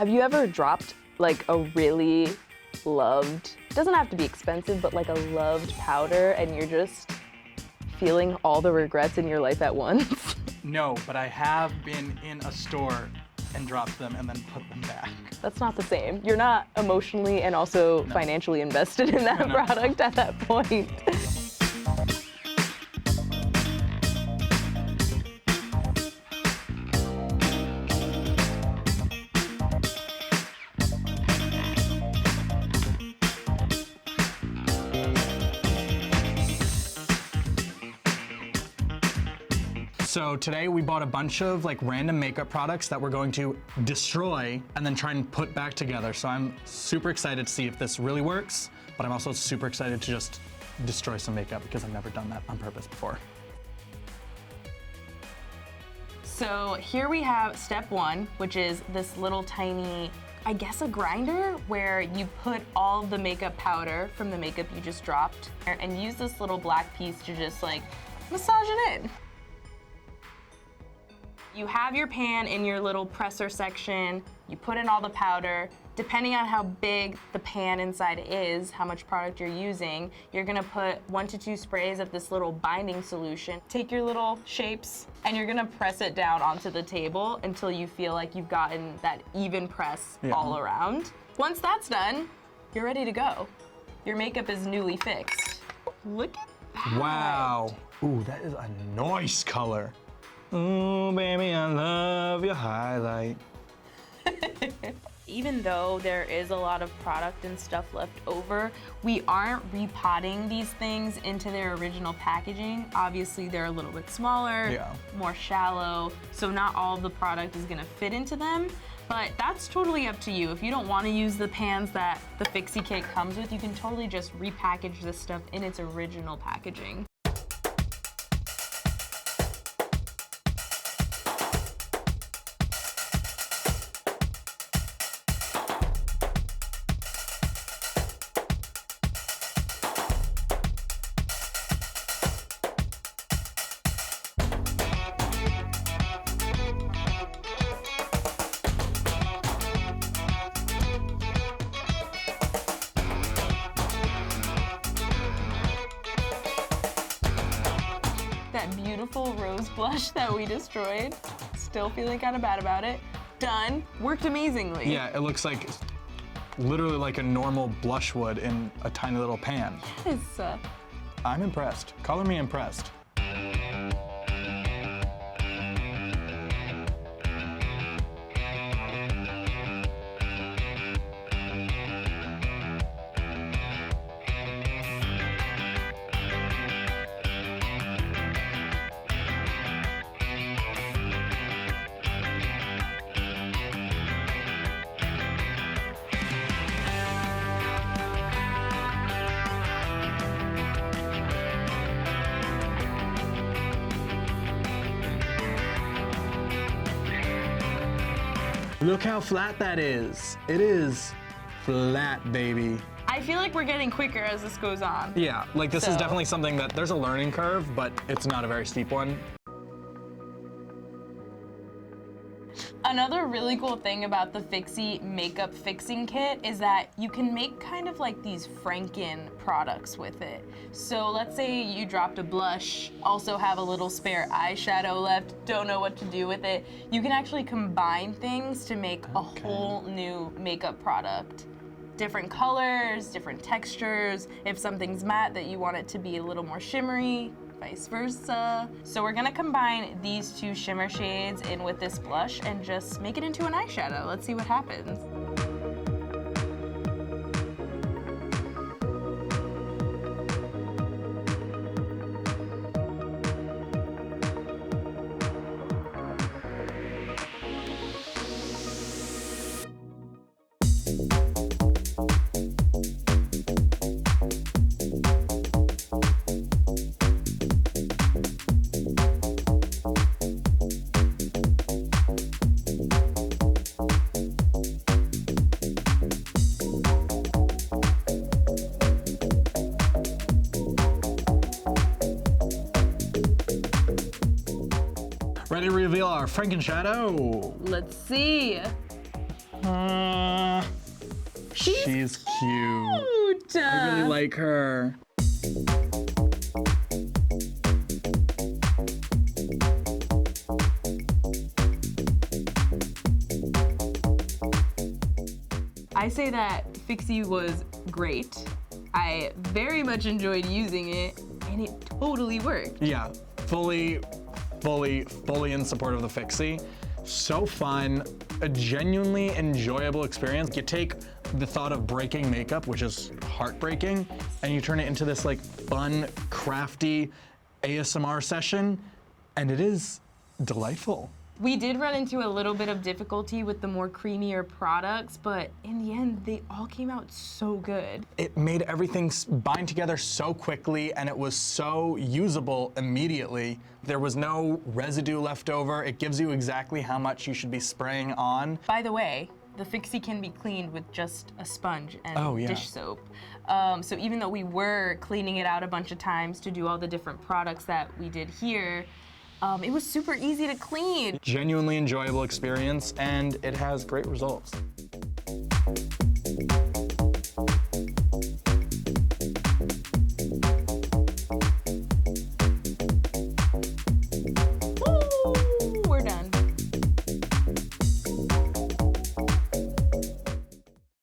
Have you ever dropped like a really loved, doesn't have to be expensive, but like a loved powder and you're just feeling all the regrets in your life at once? No, but I have been in a store and dropped them and then put them back. That's not the same. You're not emotionally and also financially invested in that product at that point. So today we bought a bunch of like random makeup products that we're going to destroy and then try and put back together. So I'm super excited to see if this really works, but I'm also super excited to just destroy some makeup because I've never done that on purpose before. So here we have step one, which is this little tiny, I guess a grinder, where you put all the makeup powder from the makeup you just dropped and use this little black piece to just like massage it in. You have your pan in your little presser section, you put in all the powder. Depending on how big the pan inside is, how much product you're using, you're gonna put 1 to 2 sprays of this little binding solution. Take your little shapes and you're gonna press it down onto the table until you feel like you've gotten that even press all around. Once that's done, you're ready to go. Your makeup is newly fixed. Look at that. Wow. Ooh, that is a nice color. Ooh, baby, I love your highlight. Even though there is a lot of product and stuff left over, we aren't repotting these things into their original packaging. Obviously, they're a little bit smaller, more shallow, so not all of the product is gonna fit into them, but that's totally up to you. If you don't wanna use the pans that the FIXY kit comes with, you can totally just repackage this stuff in its original packaging. That beautiful rose blush that we destroyed. Still feeling kind of bad about it. Done. Worked amazingly. Yeah, it looks like literally like a normal blush would in a tiny little pan. Yes. I'm impressed. Color me impressed. Look how flat that is. It is flat, baby. I feel like we're getting quicker as this goes on. Yeah, like this is definitely something that there's a learning curve, but it's not a very steep one. Another really cool thing about the FIXY makeup fixing kit is that you can make kind of like these Franken products with it. So let's say you dropped a blush, also have a little spare eyeshadow left, don't know what to do with it. You can actually combine things to make a whole new makeup product. Different colors, different textures. If something's matte that you want it to be a little more shimmery, vice versa. So we're gonna combine these 2 shimmer shades in with this blush and just make it into an eyeshadow. Let's see what happens. Ready to reveal our Franken shadow? Let's see. She's cute. Cute. I really like her. I say that FIXY was great. I very much enjoyed using it, and it totally worked. Yeah, fully in support of the FIXY. So fun, a genuinely enjoyable experience. You take the thought of breaking makeup, which is heartbreaking, and you turn it into this like fun, crafty ASMR session, and it is delightful. We did run into a little bit of difficulty with the more creamier products, but in the end, they all came out so good. It made everything bind together so quickly, and it was so usable immediately. There was no residue left over. It gives you exactly how much you should be spraying on. By the way, the FIXY can be cleaned with just a sponge and dish soap. So even though we were cleaning it out a bunch of times to do all the different products that we did here, it was super easy to clean. Genuinely enjoyable experience, and it has great results.